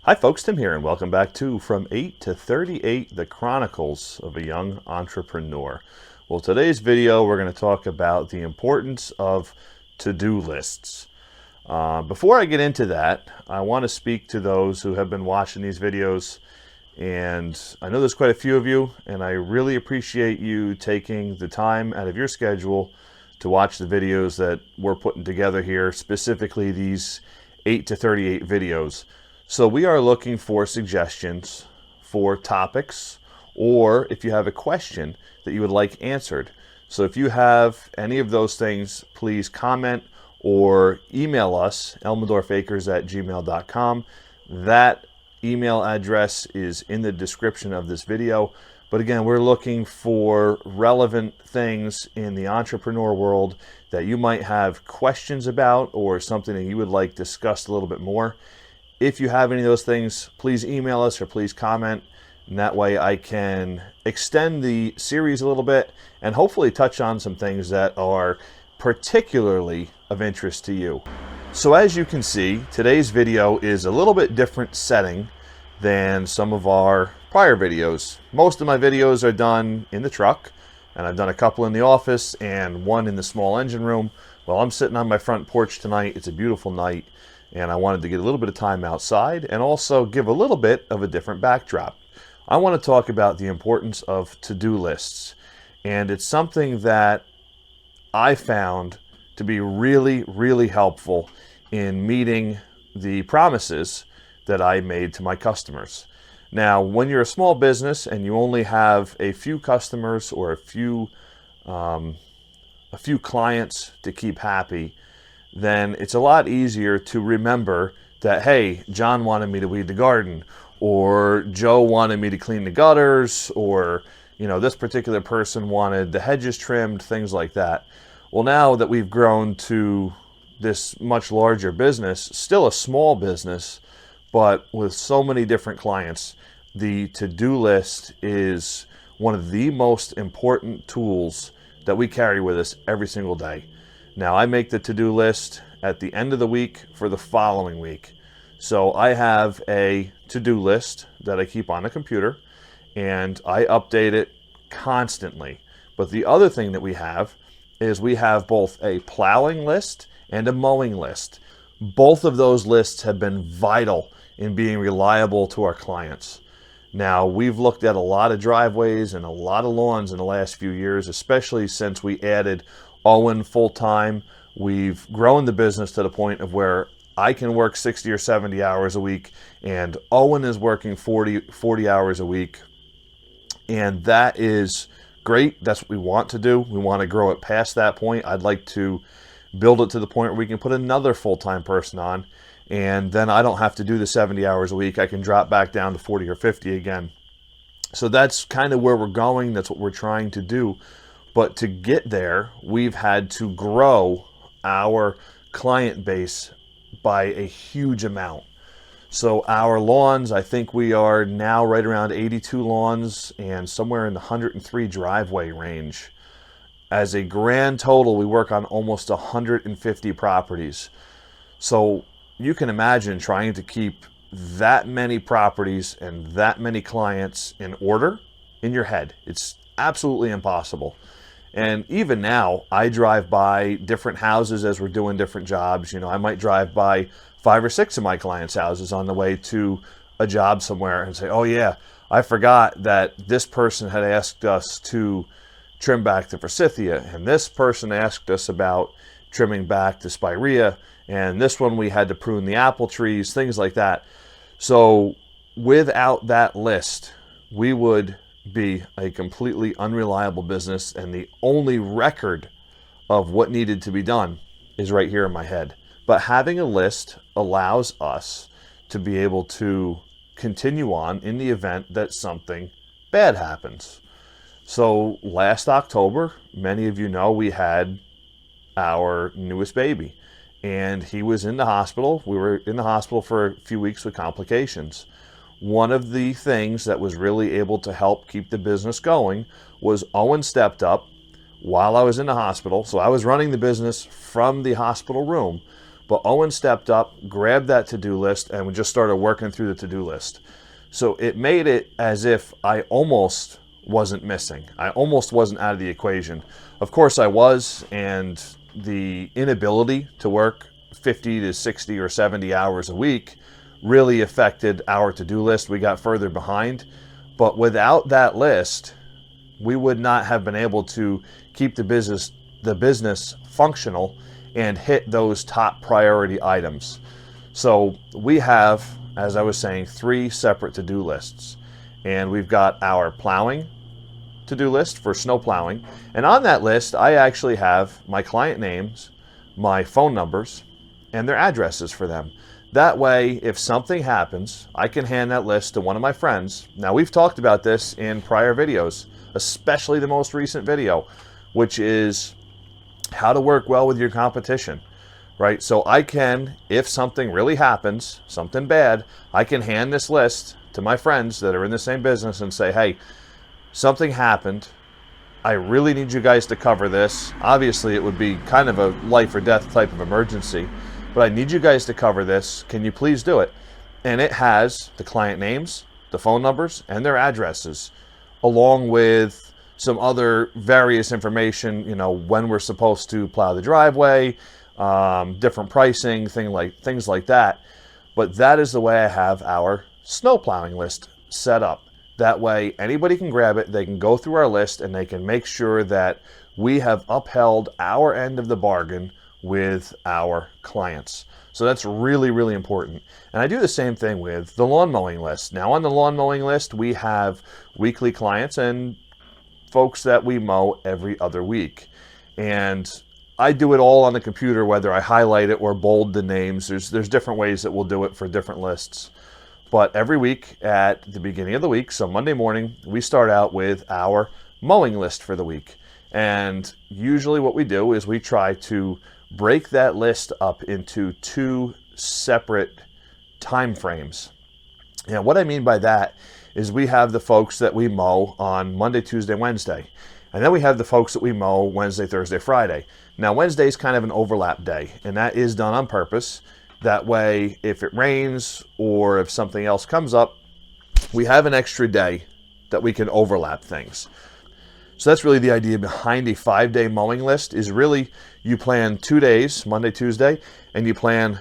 Hi folks, Tim here and welcome back to From 8 to 38, the Chronicles of a Young Entrepreneur. Well, today's video we're going to talk about the importance of to-do lists. Before I get into that, I want to speak to those who have been watching these videos, and I know there's quite a few of you, and I really appreciate you taking the time out of your schedule to watch the videos that we're putting together here, specifically these 8 to 38 videos. So we are looking for suggestions for topics, or if you have a question that you would like answered. So if you have any of those things, please comment or email us, elmendorfacres@gmail.com. That email address is in the description of this video. But again, we're looking for relevant things in the entrepreneur world that you might have questions about or something that you would like discussed a little bit more. If you have any of those things, please email us or please comment. And that way I can extend the series a little bit and hopefully touch on some things that are particularly of interest to you. So as you can see, today's video is a little bit different setting than some of our prior videos. Most of my videos are done in the truck, and I've done a couple in the office and one in the small engine room. Well, I'm sitting on my front porch tonight. It's a beautiful night, and I wanted to get a little bit of time outside and also give a little bit of a different backdrop. I want to talk about the importance of to-do lists, and it's something that I found to be really, really helpful in meeting the promises that I made to my customers. Now, when you're a small business and you only have a few customers or a few clients to keep happy, then it's a lot easier to remember that, hey, John wanted me to weed the garden, or Joe wanted me to clean the gutters, or, you know, this particular person wanted the hedges trimmed, things like that. Well, now that we've grown to this much larger business, still a small business, but with so many different clients, the to-do list is one of the most important tools that we carry with us every single day. Now, I make the to-do list at the end of the week for the following week. So I have a to-do list that I keep on the computer, and I update it constantly. But the other thing that we have is we have both a plowing list and a mowing list. Both of those lists have been vital in being reliable to our clients. Now, we've looked at a lot of driveways and a lot of lawns in the last few years, especially since we added Owen full-time. We've grown the business to the point of where I can work 60 or 70 hours a week, and Owen is working 40 hours a week. And that is great. That's what we want to do. We want to grow it past that point. I'd like to build it to the point where we can put another full-time person on, and then I don't have to do the 70 hours a week. I can drop back down to 40 or 50 again. So that's kind of where we're going. That's what we're trying to do. But to get there, we've had to grow our client base by a huge amount. So our lawns, I think we are now right around 82 lawns and somewhere in the 103 driveway range. As a grand total, we work on almost 150 properties. So you can imagine trying to keep that many properties and that many clients in order in your head. It's absolutely impossible. And even now, I drive by different houses as we're doing different jobs. You know, I might drive by 5 or 6 of my clients' houses on the way to a job somewhere and say, oh yeah, I forgot that this person had asked us to trim back the forsythia, and this person asked us about trimming back the spirea, and this one we had to prune the apple trees, things like that. So without that list, we would be a completely unreliable business, and the only record of what needed to be done is right here in my head. But having a list allows us to be able to continue on in the event that something bad happens. So last October, many of you know, we had our newest baby, and he was in the hospital. We were in the hospital for a few weeks with complications. One of the things that was really able to help keep the business going was Owen stepped up while I was in the hospital. So I was running the business from the hospital room, But Owen stepped up, grabbed that to-do list, and we just started working through the to-do list. So it made it as if I almost wasn't missing. I almost wasn't out of the equation. Of course I was, and the inability to work 50 to 60 or 70 hours a week really affected our to-do list. We got further behind. But without that list, we would not have been able to keep the business functional and hit those top priority items. So we have, as I was saying, 3 separate to-do lists. And we've got our plowing to-do list for snow plowing. And on that list, I actually have my client names, my phone numbers, and their addresses for them. That way, if something happens, I can hand that list to one of my friends. Now, we've talked about this in prior videos, especially the most recent video, which is how to work well with your competition, right? So I can, if something really happens, something bad, I can hand this list to my friends that are in the same business and say, hey, something happened. I really need you guys to cover this. Obviously, it would be kind of a life or death type of emergency, but I need you guys to cover this. Can you please do it? And it has the client names, the phone numbers, and their addresses, along with some other various information, when we're supposed to plow the driveway, different pricing, things like that. But that is the way I have our snow plowing list set up. That way, anybody can grab it, they can go through our list, and they can make sure that we have upheld our end of the bargain with our clients. So that's really, really important. And I do the same thing with the lawn mowing list. Now, on the lawn mowing list, we have weekly clients and folks that we mow every other week. And I do it all on the computer, whether I highlight it or bold the names. There's different ways that we'll do it for different lists. But every week at the beginning of the week, so Monday morning, we start out with our mowing list for the week. And usually what we do is we try to break that list up into 2 separate time frames. And what I mean by that is we have the folks that we mow on Monday, Tuesday, Wednesday. And then we have the folks that we mow Wednesday, Thursday, Friday. Now, Wednesday is kind of an overlap day, and that is done on purpose. That way, if it rains or if something else comes up, we have an extra day that we can overlap things. So that's really the idea behind a 5-day mowing list, is really you plan 2 days, Monday, Tuesday, and you plan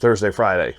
Thursday, Friday.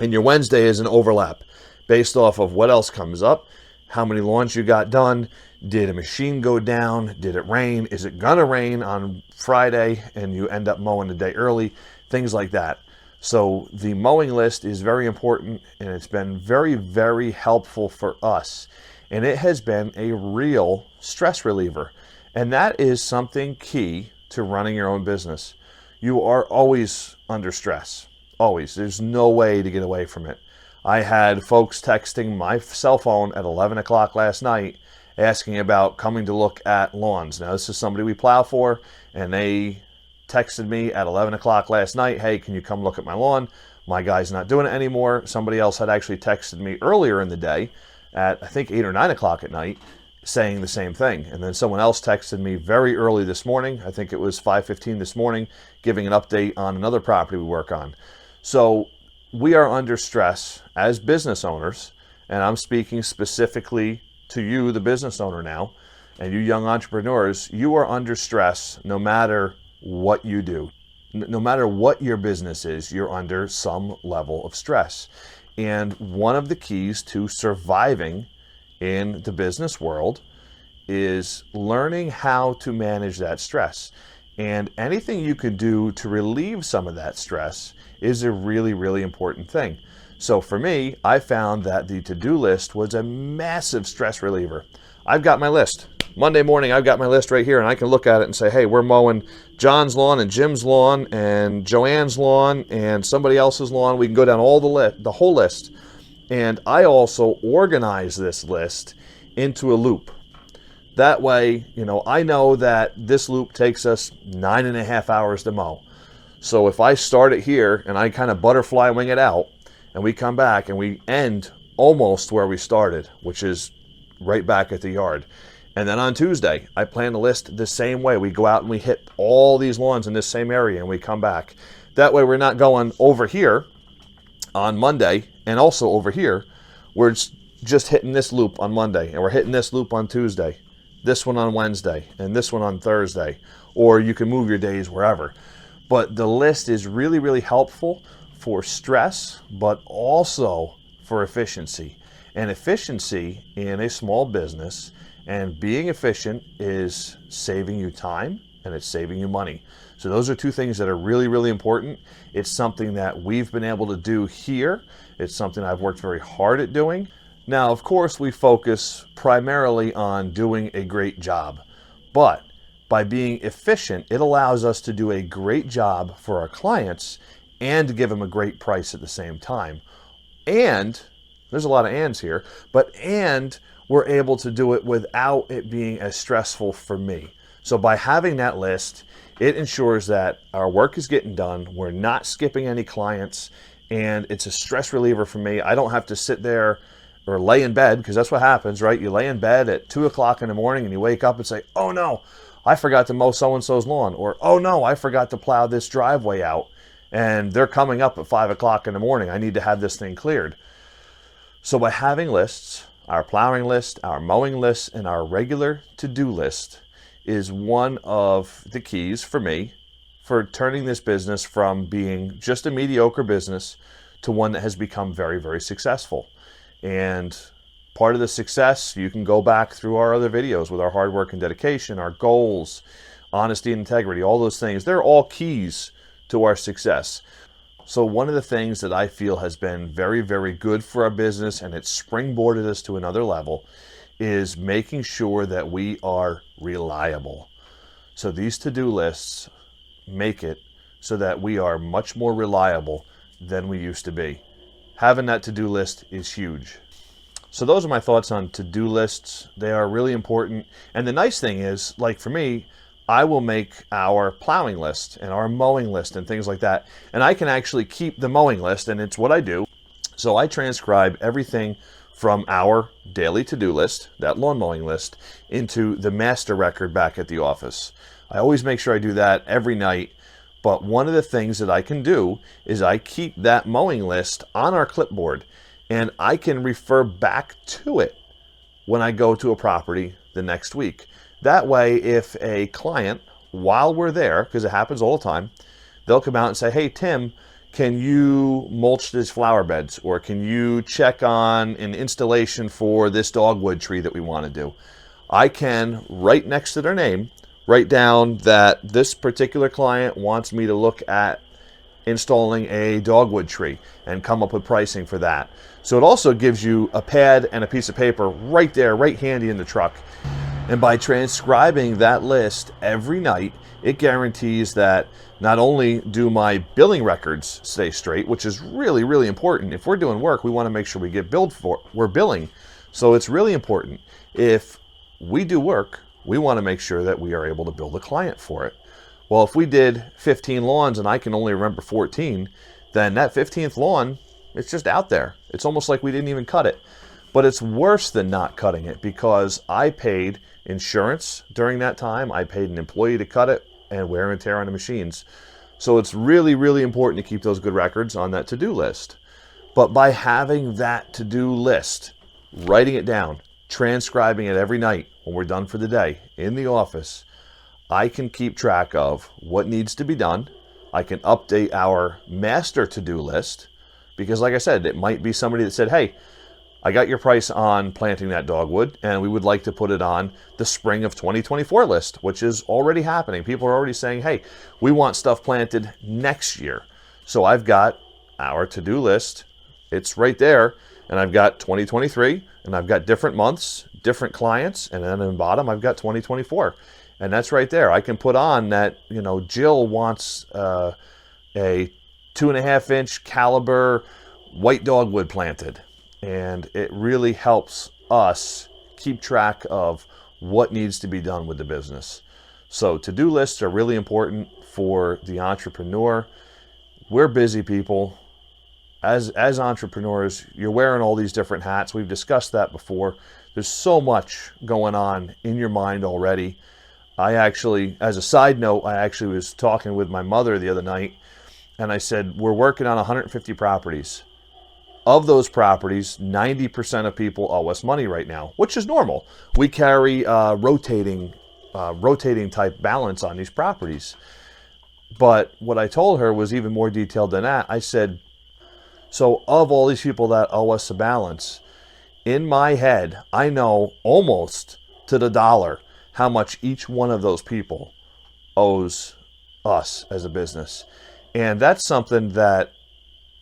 And your Wednesday is an overlap based off of what else comes up, how many lawns you got done, did a machine go down, did it rain, is it gonna rain on Friday and you end up mowing a day early, things like that. So the mowing list is very important, and it's been very, very helpful for us. And it has been a real stress reliever. And that is something key to running your own business. You are always under stress, always. There's no way to get away from it. I had folks texting my cell phone at 11 o'clock last night asking about coming to look at lawns. Now, this is somebody we plow for, and they texted me at 11 o'clock last night, hey, can you come look at my lawn? My guy's not doing it anymore. Somebody else had actually texted me earlier in the day at, I think, 8 or 9 o'clock at night saying the same thing. And then someone else texted me very early this morning, I think it was 5:15 this morning, giving an update on another property we work on. So we are under stress as business owners, and I'm speaking specifically to you, the business owner now, and you young entrepreneurs. You are under stress no matter what you do. No matter what your business is, you're under some level of stress. And one of the keys to surviving in the business world is learning how to manage that stress. And anything you can do to relieve some of that stress is a really, really important thing. So for me, I found that the to-do list was a massive stress reliever. I've got my list. Monday morning, I've got my list right here, and I can look at it and say, hey, we're mowing John's lawn and Jim's lawn and Joanne's lawn and somebody else's lawn. We can go down the whole list. And I also organize this list into a loop. That way, I know that this loop takes us 9.5 hours to mow. So if I start it here and I kind of butterfly wing it out, and we come back and we end almost where we started, which is right back at the yard. And then on Tuesday, I plan the list the same way. We go out and we hit all these lawns in this same area and we come back. That way we're not going over here on Monday and also over here. We're just hitting this loop on Monday and we're hitting this loop on Tuesday, this one on Wednesday, and this one on Thursday. Or you can move your days wherever. But the list is really, really helpful for stress, but also for efficiency. And efficiency in a small business and being efficient is saving you time and it's saving you money. So those are two things that are really, really important. It's something that we've been able to do here. It's something I've worked very hard at doing. Now, of course, we focus primarily on doing a great job, but by being efficient, it allows us to do a great job for our clients and to give them a great price at the same time. And there's a lot of ands here, and we're able to do it without it being as stressful for me. So by having that list, it ensures that our work is getting done, we're not skipping any clients, and it's a stress reliever for me. I don't have to sit there or lay in bed, because that's what happens, right? You lay in bed at 2 o'clock in the morning and you wake up and say, oh no, I forgot to mow so-and-so's lawn, or oh no, I forgot to plow this driveway out, and they're coming up at 5 o'clock in the morning. I need to have this thing cleared. So by having lists, our plowing list, our mowing list, and our regular to-do list is one of the keys for me for turning this business from being just a mediocre business to one that has become very, very successful. And part of the success, you can go back through our other videos with our hard work and dedication, our goals, honesty and integrity, all those things. They're all keys to our success. So one of the things that I feel has been very, very good for our business, and it's springboarded us to another level, is making sure that we are reliable. So these to-do lists make it so that we are much more reliable than we used to be. Having that to-do list is huge. So those are my thoughts on to-do lists. They are really important. And the nice thing is, like for me, I will make our plowing list and our mowing list and things like that. And I can actually keep the mowing list, and it's what I do. So I transcribe everything from our daily to-do list, that lawn mowing list, into the master record back at the office. I always make sure I do that every night. But one of the things that I can do is I keep that mowing list on our clipboard, and I can refer back to it when I go to a property the next week. That way, if a client, while we're there, because it happens all the time, they'll come out and say, hey, Tim, can you mulch these flower beds? Or can you check on an installation for this dogwood tree that we want to do? I can, right next to their name, write down that this particular client wants me to look at installing a dogwood tree and come up with pricing for that. So it also gives you a pad and a piece of paper right there, right handy in the truck. And by transcribing that list every night, it guarantees that not only do my billing records stay straight, which is really, really important. If we're doing work, we want to make sure we get billed for it. We're billing. So it's really important. If we do work, we want to make sure that we are able to bill the client for it. Well, if we did 15 lawns and I can only remember 14, then that 15th lawn, it's just out there. It's almost like we didn't even cut it. But it's worse than not cutting it, because I paid insurance during that time. I paid an employee to cut it, and wear and tear on the machines. So it's really, really important to keep those good records on that to-do list. But by having that to-do list, writing it down, transcribing it every night when we're done for the day in the office, I can keep track of what needs to be done. I can update our master to-do list, because like I said, it might be somebody that said, hey, I got your price on planting that dogwood, and we would like to put it on the spring of 2024 list, which is already happening. People are already saying, hey, we want stuff planted next year. So I've got our to-do list. It's right there. And I've got 2023, and I've got different months, different clients, and then in the bottom, I've got 2024. And that's right there. I can put on that, Jill wants a 2.5-inch caliber white dogwood planted. And it really helps us keep track of what needs to be done with the business. So to-do lists are really important for the entrepreneur. We're busy people. As entrepreneurs, you're wearing all these different hats. We've discussed that before. There's so much going on in your mind already. I actually, as a side note, I actually was talking with my mother the other night, and I said, we're working on 150 properties. Of those properties, 90% of people owe us money right now, which is normal. We carry rotating type balance on these properties. But what I told her was even more detailed than that. I said, so of all these people that owe us a balance, in my head, I know almost to the dollar how much each one of those people owes us as a business. And that's something that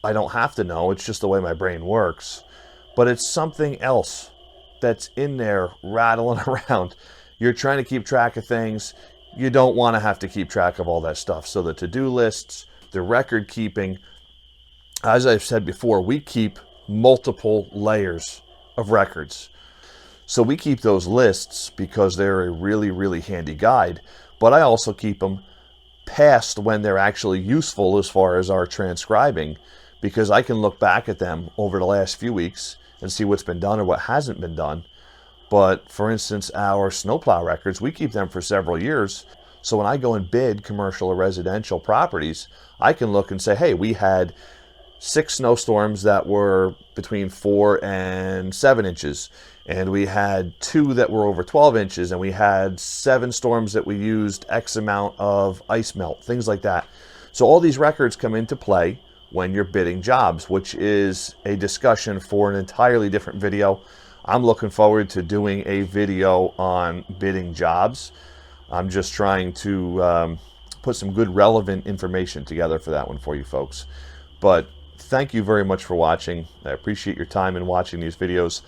I don't have to know. It's just the way my brain works. But it's something else that's in there rattling around. You're trying to keep track of things. You don't want to have to keep track of all that stuff. So the to-do lists, the record keeping, as I've said before, we keep multiple layers of records. So we keep those lists because they're a really, really handy guide. But I also keep them past when they're actually useful as far as our transcribing, because I can look back at them over the last few weeks and see what's been done or what hasn't been done. But for instance, our snowplow records, we keep them for several years. So when I go and bid commercial or residential properties, I can look and say, hey, we had 6 snowstorms that were between 4 and 7 inches. And we had 2 that were over 12 inches. And we had 7 storms that we used X amount of ice melt, things like that. So all these records come into play when you're bidding jobs, which is a discussion for an entirely different video. I'm looking forward to doing a video on bidding jobs. I'm just trying to put some good relevant information together for that one for you folks. But thank you very much for watching. I appreciate your time in watching these videos.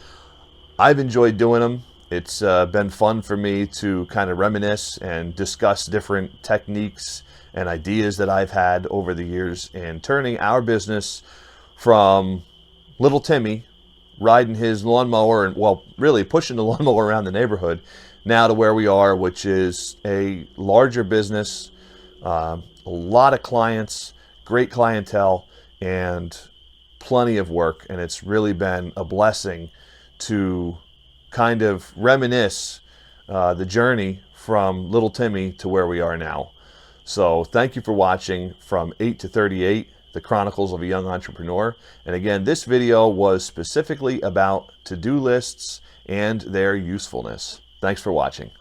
I've enjoyed doing them. It's been fun for me to kind of reminisce and discuss different techniques and ideas that I've had over the years in turning our business from little Timmy riding his lawnmower and, well, really pushing the lawnmower around the neighborhood, now to where we are, which is a larger business, a lot of clients, great clientele, and plenty of work. And it's really been a blessing to kind of reminisce the journey from little Timmy to where we are now. So thank you for watching from 8 to 38, the Chronicles of a Young Entrepreneur. And again, this video was specifically about to-do lists and their usefulness. Thanks for watching.